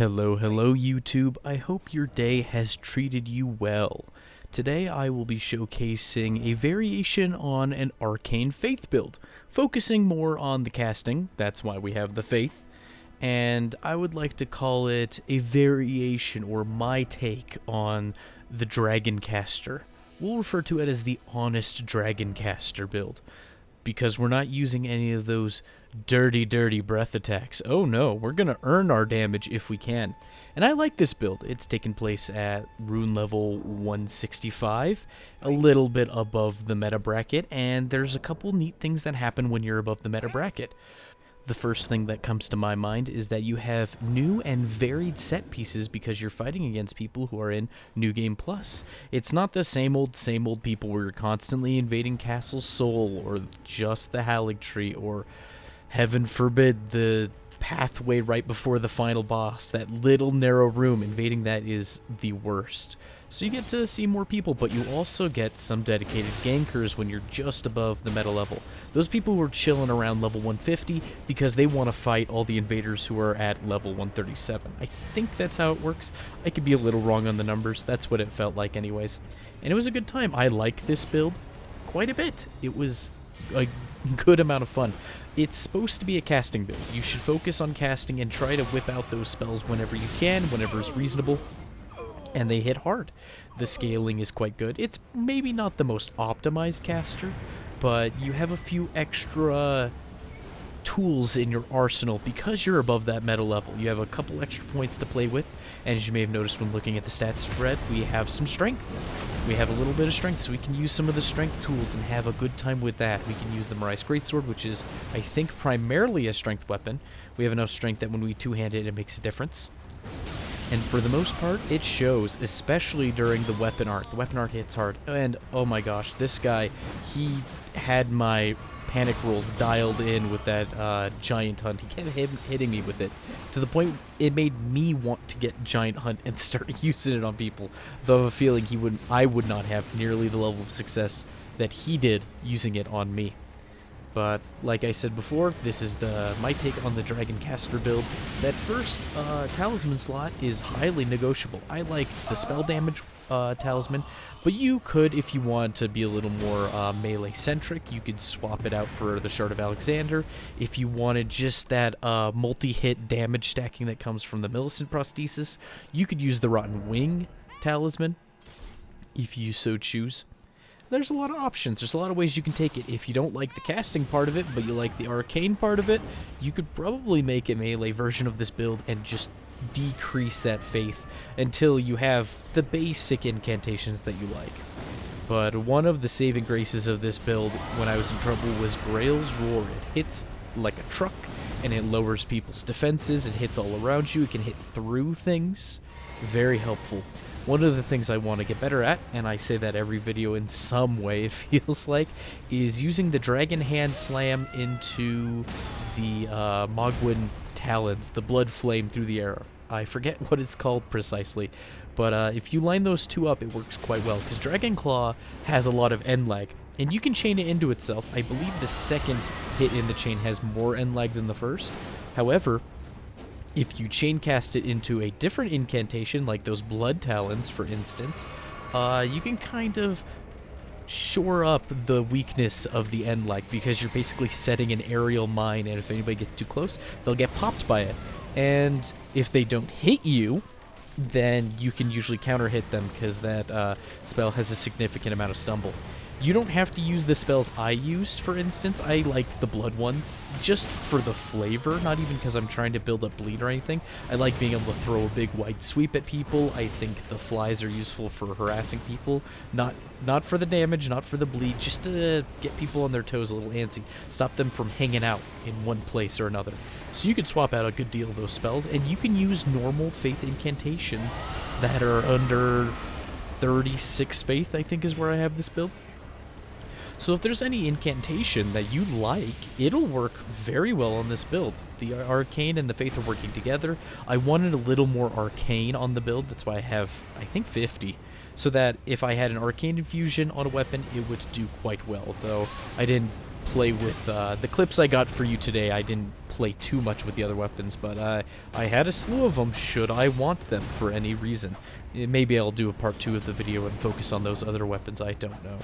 Hello, hello YouTube. I hope your day has treated you well. Today I will be showcasing a variation on an Arcane Faith build, focusing more on the casting, that's why we have the Faith, and I would like to call it a variation or my take on the Dragon Caster. We'll refer to it as the Honest Dragon Caster build, because we're not using any of those dirty breath attacks. Oh no, we're gonna earn our damage if we can. And I like this build. It's taken place at rune level 165, a little bit above the meta bracket, and there's a couple neat things that happen when you're above the meta bracket. The first thing that comes to my mind is that you have new and varied set pieces because you're fighting against people who are in New Game Plus. It's not the same old people where you're constantly invading Castle Sol or just the Halig Tree or, heaven forbid, the pathway right before the final boss. That little narrow room, invading that is the worst. So you get to see more people, but you also get some dedicated gankers when you're just above the meta level. Those people who are chilling around level 150 because they want to fight all the invaders who are at level 137. I think that's how it works. I could be a little wrong on the numbers. That's what it felt like anyways. And it was a good time. I like this build quite a bit. It was a good amount of fun. It's supposed to be a casting build. You should focus on casting and try to whip out those spells whenever you can, whenever it's reasonable. And they hit hard. The scaling is quite good. It's maybe not the most optimized caster, but you have a few extra tools in your arsenal because you're above that meta level. You have a couple extra points to play with, and as you may have noticed when looking at the stats spread, we have some strength. We have a little bit of strength, so we can use some of the strength tools and have a good time with that. We can use the Mirai's Greatsword, which is, I think, primarily a strength weapon. We have enough strength that when we two-hand it, it makes a difference. And for the most part, it shows, especially during the weapon art. The weapon art hits hard. And, oh my gosh, this guy, he had my panic rolls dialed in with that Giant Hunt. He kept hitting me with it, to the point it made me want to get Giant Hunt and start using it on people. Though I have a feeling I would not have nearly the level of success that he did using it on me. But, like I said before, this is my take on the Dragon Caster build. That first Talisman slot is highly negotiable. I like the spell damage Talisman, but you could, if you want to be a little more melee-centric, you could swap it out for the Shard of Alexander. If you wanted just that multi-hit damage stacking that comes from the Millicent prosthesis, you could use the Rotten Wing Talisman, if you so choose. There's a lot of options. There's a lot of ways you can take it. If you don't like the casting part of it, but you like the arcane part of it, you could probably make a melee version of this build and just decrease that faith until you have the basic incantations that you like. But one of the saving graces of this build when I was in trouble was Grail's Roar. It hits like a truck, and it lowers people's defenses. It hits all around you. It can hit through things. Very helpful. One of the things I want to get better at, and I say that every video in some way it feels like, is using the Dragon Hand Slam into the Mogwin Talons, the Blood Flame through the air. I forget what it's called precisely, but if you line those two up, it works quite well, because Dragon Claw has a lot of end lag, and you can chain it into itself. I believe the second hit in the chain has more end lag than the first. However, if you chain cast it into a different incantation, like those Blood Talons, for instance, you can kind of shore up the weakness of the end lag, because you're basically setting an aerial mine, and if anybody gets too close, they'll get popped by it. And if they don't hit you, then you can usually counter-hit them, because that spell has a significant amount of stumble. You don't have to use the spells I used, for instance. I like the blood ones just for the flavor, not even because I'm trying to build up bleed or anything. I like being able to throw a big wide sweep at people. I think the flies are useful for harassing people. Not for the damage, not for the bleed, just to get people on their toes a little antsy. Stop them from hanging out in one place or another. So you can swap out a good deal of those spells, and you can use normal faith incantations that are under 36 faith, I think is where I have this build. So if there's any incantation that you like, it'll work very well on this build. The Arcane and the Faith are working together. I wanted a little more Arcane on the build, that's why I have, I think, 50. So that if I had an Arcane infusion on a weapon, it would do quite well. Though I didn't play with the clips I got for you today, I didn't play too much with the other weapons, but I had a slew of them should I want them for any reason. Maybe I'll do a part 2 of the video and focus on those other weapons, I don't know.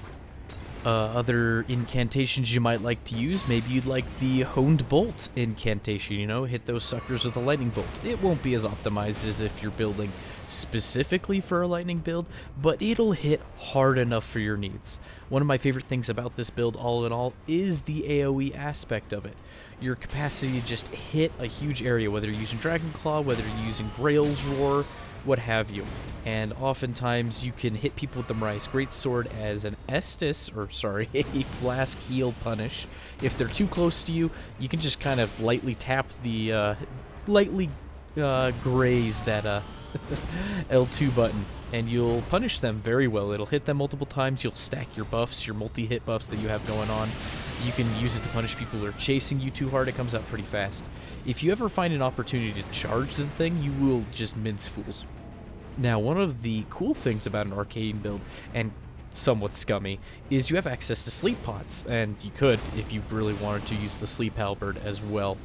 Other incantations you might like to use, maybe you'd like the Honed Bolt incantation, you know, hit those suckers with a lightning bolt. It won't be as optimized as if you're building specifically for a lightning build, but it'll hit hard enough for your needs. One of my favorite things about this build, all in all, is the AoE aspect of it. Your capacity to just hit a huge area, whether you're using Dragon Claw, whether you're using Grail's Roar, what have you. And oftentimes you can hit people with the Mariah's Greatsword as an Estus, or sorry, a Flask Heal punish. If they're too close to you, you can just kind of lightly tap the, graze that, L2 button, and you'll punish them very well. It'll hit them multiple times. You'll stack your buffs, your multi-hit buffs that you have going on. You can use it to punish people who are chasing you too hard. It comes out pretty fast. If you ever find an opportunity to charge the thing, you will just mince fools. Now, one of the cool things about an arcane build, and somewhat scummy, is you have access to sleep pots, and you could, if you really wanted to, use the sleep halberd as well.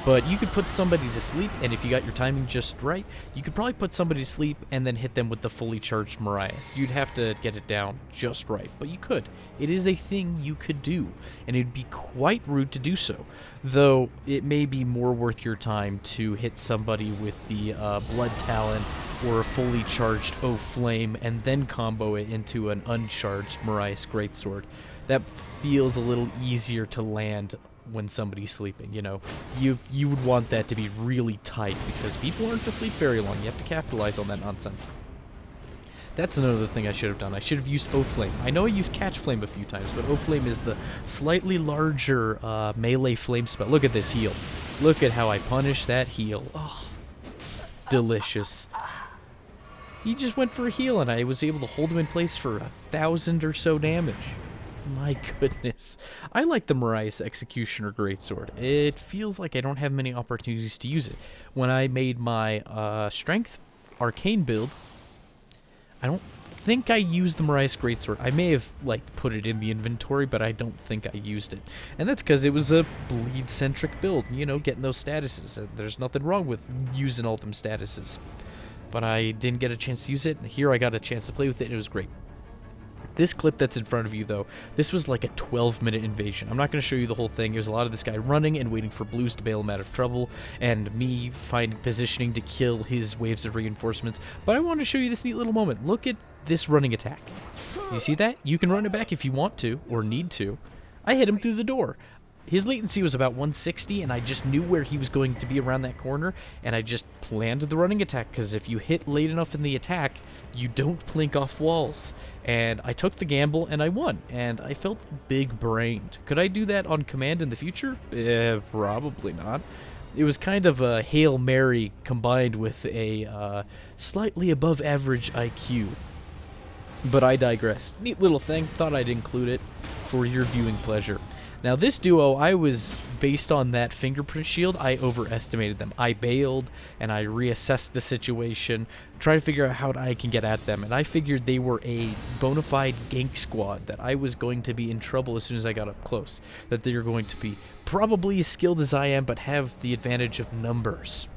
But you could put somebody to sleep, and if you got your timing just right, you could probably put somebody to sleep and then hit them with the fully charged Mariah's. You'd have to get it down just right, but you could. It is a thing you could do, and it'd be quite rude to do so. Though, it may be more worth your time to hit somebody with the Blood Talon or a fully charged O Flame and then combo it into an uncharged Mariah's Greatsword. That feels a little easier to land when somebody's sleeping, you know. You would want that to be really tight because people aren't asleep very long. You have to capitalize on that nonsense. That's another thing I should have done. I should have used O-Flame. I know I used Catch Flame a few times, but O-Flame is the slightly larger melee flame spell. Look at this heal. Look at how I punish that heal. Oh, delicious. He just went for a heal, and I was able to hold him in place for 1,000 or so damage. My goodness. I like the Mariah's Executioner Greatsword. It feels like I don't have many opportunities to use it. When I made my Strength Arcane build, I don't think I used the Mariah's Greatsword. I may have, like, put it in the inventory, but I don't think I used it. And that's because it was a bleed-centric build, you know, getting those statuses. There's nothing wrong with using all them statuses. But I didn't get a chance to use it, and here I got a chance to play with it, and it was great. This clip that's in front of you, though, this was like a 12-minute invasion. I'm not going to show you the whole thing. It was a lot of this guy running and waiting for blues to bail him out of trouble, and me finding positioning to kill his waves of reinforcements. But I wanted to show you this neat little moment. Look at this running attack. You see that? You can run it back if you want to, or need to. I hit him through the door. His latency was about 160, and I just knew where he was going to be around that corner, and I just planned the running attack, because if you hit late enough in the attack, you don't plink off walls. And I took the gamble, and I won, and I felt big-brained. Could I do that on command in the future? Probably not. It was kind of a Hail Mary combined with a slightly above-average IQ. But I digress. Neat little thing. Thought I'd include it for your viewing pleasure. Now this duo, I was, based on that fingerprint shield, I overestimated them. I bailed, and I reassessed the situation, trying to figure out how I can get at them, and I figured they were a bona fide gank squad, that I was going to be in trouble as soon as I got up close, that they were going to be probably as skilled as I am, but have the advantage of numbers.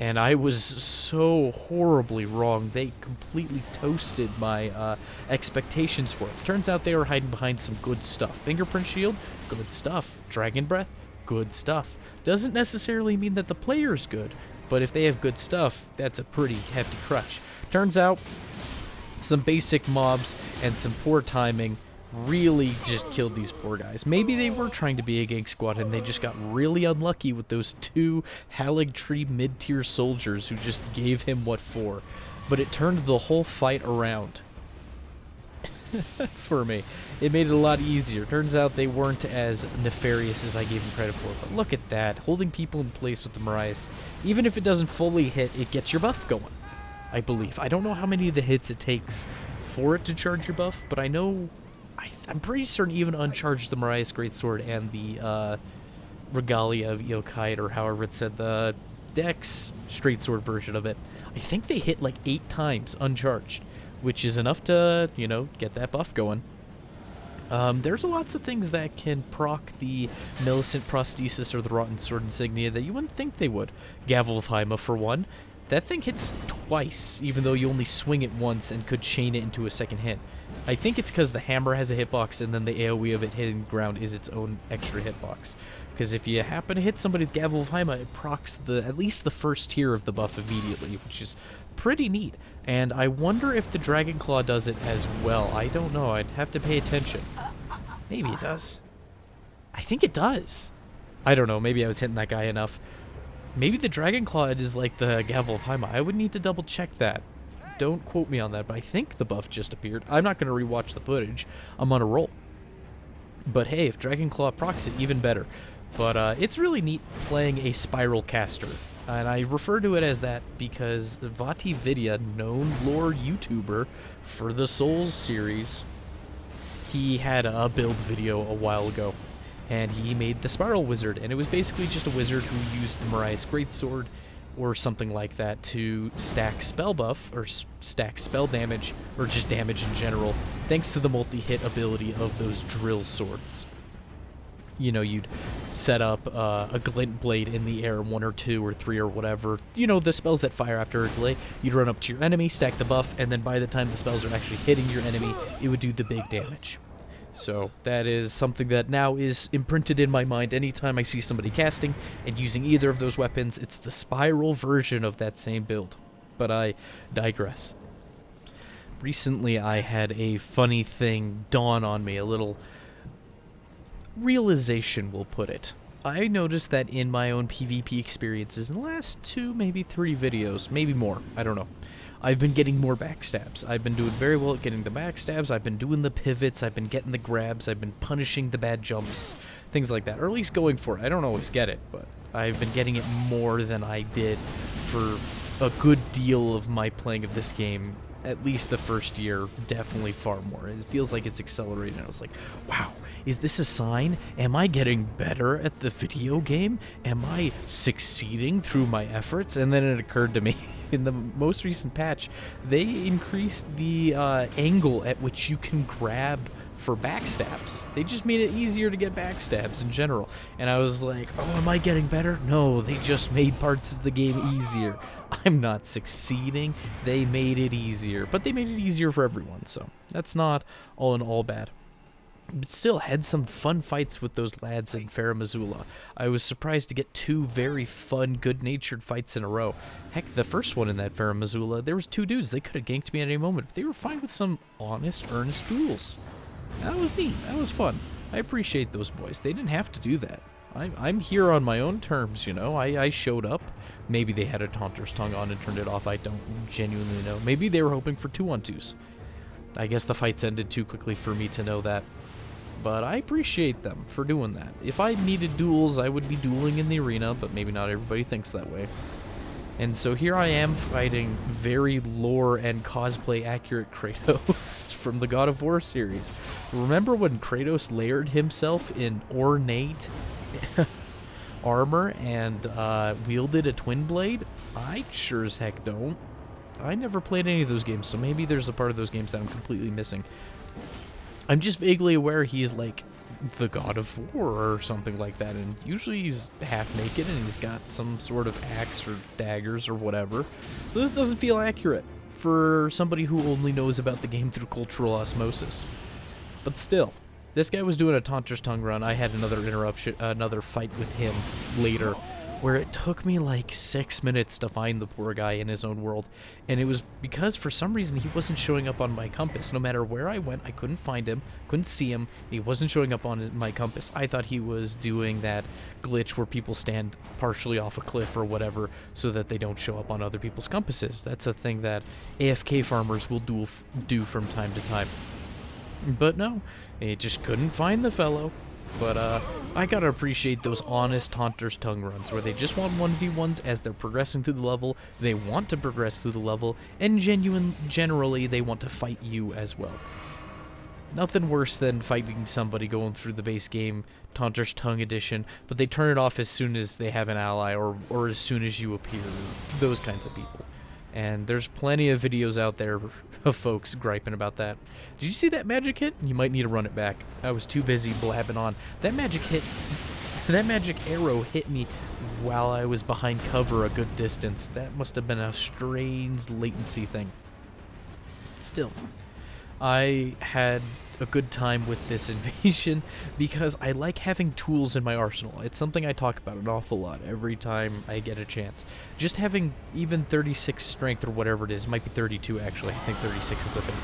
And I was so horribly wrong. They completely toasted my expectations for it. Turns out they were hiding behind some good stuff. Fingerprint shield, good stuff. Dragon breath, good stuff. Doesn't necessarily mean that the player's good, but if they have good stuff, that's a pretty hefty crutch. Turns out some basic mobs and some poor timing really just killed these poor guys. Maybe they were trying to be a gank squad and they just got really unlucky with those two Haligtree mid-tier soldiers who just gave him what for. But it turned the whole fight around for me. It made it a lot easier. Turns out they weren't as nefarious as I gave them credit for. But look at that, holding people in place with the Mariah's. Even if it doesn't fully hit, it gets your buff going, I believe. I don't know how many of the hits it takes for it to charge your buff, but I know I'm pretty certain even uncharged the Mariah's Greatsword and the Regalia of Eokite, or however it said, the Dex straight sword version of it. I think they hit like 8 times uncharged, which is enough to, you know, get that buff going. There's lots of things that can proc the Millicent Prosthesis or the Rotten Sword Insignia that you wouldn't think they would. Gavel of Hyma, for one. That thing hits twice, even though you only swing it once and could chain it into a second hit. I think it's because the hammer has a hitbox, and then the AoE of it hitting the ground is its own extra hitbox. Because if you happen to hit somebody with Gavel of Hyma, it procs at least the first tier of the buff immediately, which is pretty neat. And I wonder if the Dragon Claw does it as well. I don't know. I'd have to pay attention. Maybe it does. I think it does. I don't know. Maybe I was hitting that guy enough. Maybe the Dragon Claw is like the Gavel of Hyma. I would need to double check that. Don't quote me on that, but I think the buff just appeared. I'm not going to rewatch the footage. I'm on a roll. But hey, if Dragon Claw procs it, even better. But it's really neat playing a Spiral Caster. And I refer to it as that because Vati Vidya, known lore YouTuber for the Souls series, he had a build video a while ago. And he made the Spiral Wizard, and it was basically just a wizard who used the Mariah's Greatsword or something like that to stack spell buff, or stack spell damage, or just damage in general, thanks to the multi-hit ability of those drill swords. You know, you'd set up a glint blade in the air, 1 or 2 or 3 or whatever. You know, the spells that fire after a delay. You'd run up to your enemy, stack the buff, and then by the time the spells are actually hitting your enemy, it would do the big damage. So that is something that now is imprinted in my mind. Anytime I see somebody casting and using either of those weapons, it's the spiral version of that same build. But I digress. Recently I had a funny thing dawn on me, a little realization, we'll put it. I noticed that in my own PvP experiences in the last 2, maybe 3 videos, maybe more, I don't know, I've been getting more backstabs. I've been doing very well at getting the backstabs, I've been doing the pivots, I've been getting the grabs, I've been punishing the bad jumps, things like that. Or at least going for it. I don't always get it, but I've been getting it more than I did for a good deal of my playing of this game. At least the first year, definitely far more. It feels like it's accelerating. I was like, wow, is this a sign? Am I getting better at the video game? Am I succeeding through my efforts? And then it occurred to me, in the most recent patch, they increased the angle at which you can grab for backstabs. They just made it easier to get backstabs in general. And I was like, oh, am I getting better? No, they just made parts of the game easier. I'm not succeeding. They made it easier. But they made it easier for everyone, so that's not all in all bad. But still, had some fun fights with those lads in Farum Azula. I was surprised to get 2 very fun, good-natured fights in a row. Heck, the first one in that Farum Azula, there was 2 dudes. They could have ganked me at any moment, but they were fine with some honest, earnest duels. That was neat. That was fun. I appreciate those boys. They didn't have to do that. I'm here on my own terms, you know. I showed up. Maybe they had a Taunter's Tongue on and turned it off. I don't genuinely know. Maybe they were hoping for 2-on-2s. I guess the fights ended too quickly for me to know that. But I appreciate them for doing that. If I needed duels, I would be dueling in the arena, but maybe not everybody thinks that way. And so here I am fighting very lore and cosplay accurate Kratos from the God of War series. Remember when Kratos layered himself in ornate armor and wielded a twin blade? I sure as heck don't. I never played any of those games, so maybe there's a part of those games that I'm completely missing. I'm just vaguely aware he's like the God of War or something like that, and usually he's half naked and he's got some sort of axe or daggers or whatever. So this doesn't feel accurate for somebody who only knows about the game through cultural osmosis. But still, this guy was doing a Taunter's Tongue run. I had another fight with him later, where it took me like 6 minutes to find the poor guy in his own world. And it was because for some reason he wasn't showing up on my compass. No matter where I went, I couldn't find him, couldn't see him. He wasn't showing up on my compass. I thought he was doing that glitch where people stand partially off a cliff or whatever so that they don't show up on other people's compasses. That's a thing that AFK farmers will do from time to time. But no, he just couldn't find the fellow. But I gotta appreciate those honest Taunter's Tongue runs where they just want 1v1s as they're progressing through the level, they want to progress through the level, and generally they want to fight you as well. Nothing worse than fighting somebody going through the base game, Taunter's Tongue edition, but they turn it off as soon as they have an ally or as soon as you appear, those kinds of people. And there's plenty of videos out there of folks griping about that. Did you see that magic hit? You might need to run it back. I was too busy blabbing on. That magic hit, that magic arrow hit me while I was behind cover a good distance. That must have been a strange latency thing. Still, I had a good time with this invasion because I like having tools in my arsenal. It's something I talk about an awful lot every time I get a chance. Just having even 36 strength or whatever it is, it might be 32 actually, I think 36 is the thing.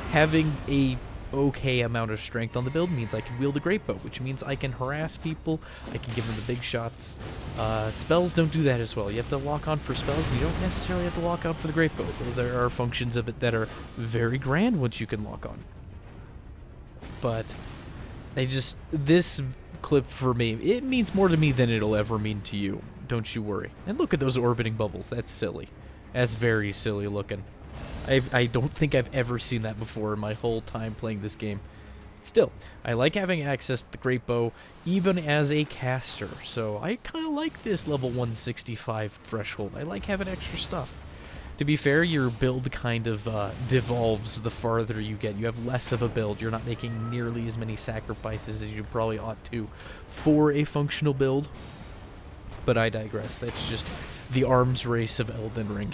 Having a okay amount of strength on the build means I can wield a great bow, which means I can harass people, I can give them the big shots. Spells don't do that as well. You have to lock on for spells, and you don't necessarily have to lock on for the great bow, though there are functions of it that are very grand once you can lock on. But this clip for me, it means more to me than it'll ever mean to you. Don't you worry. And look at those orbiting bubbles. That's silly. That's very silly looking. I don't think I've ever seen that before in my whole time playing this game. Still, I like having access to the great bow, even as a caster. So I kind of like this level 165 threshold. I like having extra stuff. To be fair, your build kind of devolves the farther you get. You have less of a build. You're not making nearly as many sacrifices as you probably ought to for a functional build. But I digress. That's just the arms race of Elden Ring,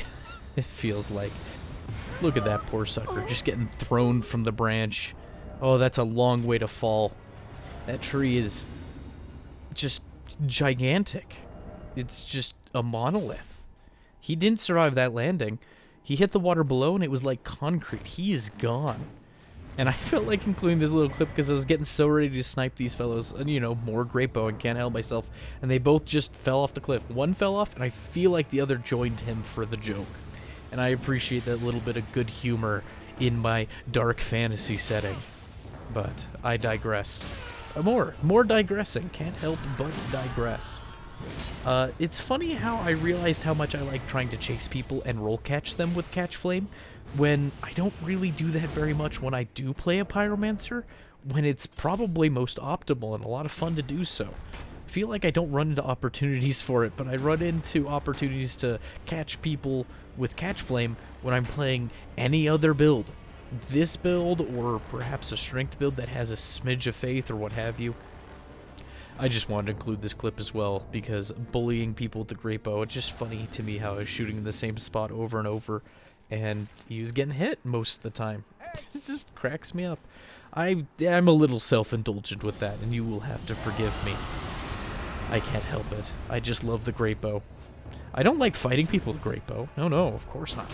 it feels like. Look at that poor sucker, just getting thrown from the branch. Oh, that's a long way to fall. That tree is just gigantic. It's just a monolith. He didn't survive that landing. He hit the water below and it was like concrete. He is gone. And I felt like including this little clip because I was getting so ready to snipe these fellows. And, you know, more great bow and can't help myself. And they both just fell off the cliff. One fell off and I feel like the other joined him for the joke. And I appreciate that little bit of good humor in my dark fantasy setting. But I digress. More digressing. Can't help but digress. It's funny how I realized how much I like trying to chase people and roll catch them with Catch Flame, when I don't really do that very much when I do play a Pyromancer, when it's probably most optimal and a lot of fun to do so. I feel like I don't run into opportunities for it, but I run into opportunities to catch people with Catch Flame when I'm playing any other build. This build, or perhaps a strength build that has a smidge of faith or what have you. I just wanted to include this clip as well, because bullying people with the great bow, it's just funny to me how I was shooting in the same spot over and over, and he was getting hit most of the time. It just cracks me up. I'm a little self-indulgent with that, and you will have to forgive me. I can't help it. I just love the great bow. I don't like fighting people with the great bow. No, of course not.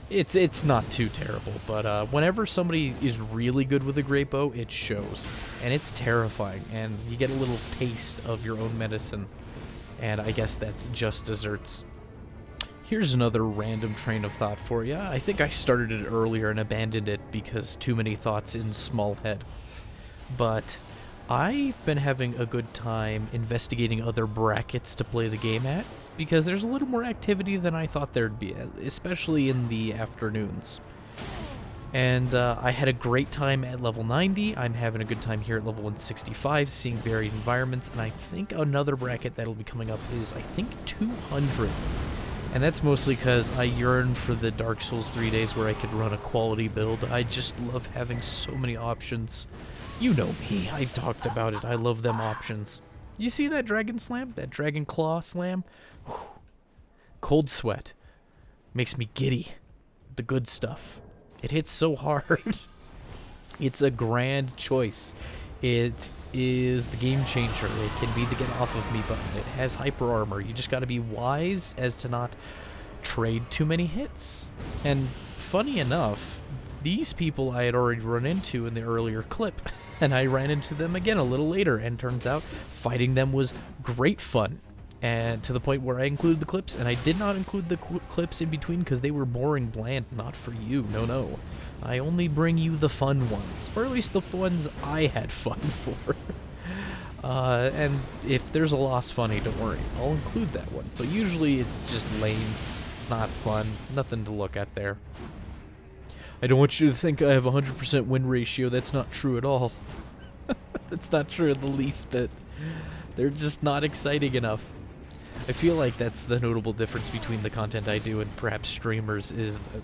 It's not too terrible, but whenever somebody is really good with a great bow, it shows. And it's terrifying, and you get a little taste of your own medicine. And I guess that's just desserts. Here's another random train of thought for you. I think I started it earlier and abandoned it because too many thoughts in small head. But I've been having a good time investigating other brackets to play the game at, because there's a little more activity than I thought there'd be, especially in the afternoons. And I had a great time at level 90. I'm having a good time here at level 165, seeing varied environments, and I think another bracket that'll be coming up is, I think, 200. And that's mostly because I yearn for the Dark Souls 3 days where I could run a quality build. I just love having so many options. You know me, I talked about it. I love them options. You see that Dragon Slam? That Dragon Claw Slam? Whew. Cold sweat. Makes me giddy. The good stuff. It hits so hard. It's a grand choice. It is the game changer. It can be the get off of me button. It has hyper armor. You just gotta be wise as to not trade too many hits. And funny enough, these people I had already run into in the earlier clip, and I ran into them again a little later, and turns out fighting them was great fun. And to the point where I included the clips, and I did not include the clips in between because they were boring, bland, not for you. No. I only bring you the fun ones, or at least the ones I had fun for. And if there's a lost funny, don't worry, I'll include that one. But usually it's just lame, it's not fun, nothing to look at there. I don't want you to think I have a 100% win ratio. That's not true at all. That's not true in the least bit. They're just not exciting enough. I feel like that's the notable difference between the content I do and perhaps streamers, is that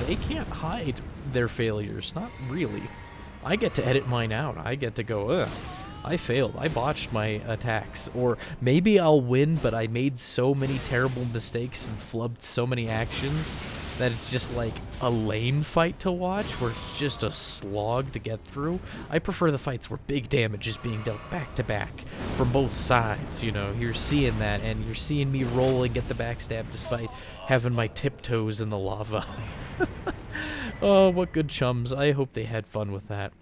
they can't hide their failures. Not really. I get to edit mine out. I get to go, ugh, I failed. I botched my attacks. Or maybe I'll win, but I made so many terrible mistakes and flubbed so many actions that it's just like a lame fight to watch, where it's just a slog to get through. I prefer the fights where big damage is being dealt back to back from both sides. You know, you're seeing that, and you're seeing me roll and get the backstab despite having my tiptoes in the lava. Oh, what good chums. I hope they had fun with that.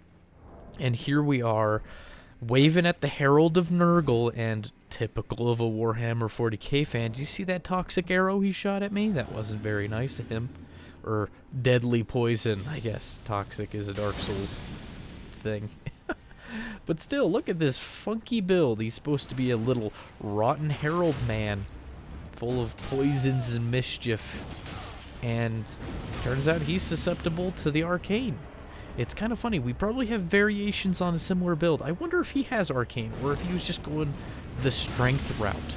And here we are, waving at the Herald of Nurgle, and typical of a Warhammer 40k fan, do you see that toxic arrow he shot at me? That wasn't very nice of him. Or deadly poison, I guess. Toxic is a Dark Souls thing. But still, look at this funky build. He's supposed to be a little rotten herald man, full of poisons and mischief. And turns out he's susceptible to the arcane. It's kind of funny. We probably have variations on a similar build. I wonder if he has arcane, or if he was just going the strength route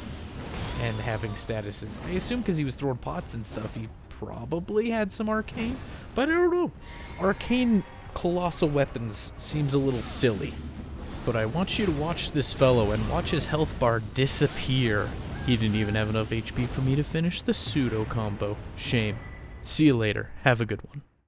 and having statuses. I assume because he was throwing pots and stuff, he probably had some arcane, but I don't know. Arcane colossal weapons seems a little silly. But I want you to watch this fellow and watch his health bar disappear. He didn't even have enough HP for me to finish the pseudo combo. Shame. See you later. Have a good one.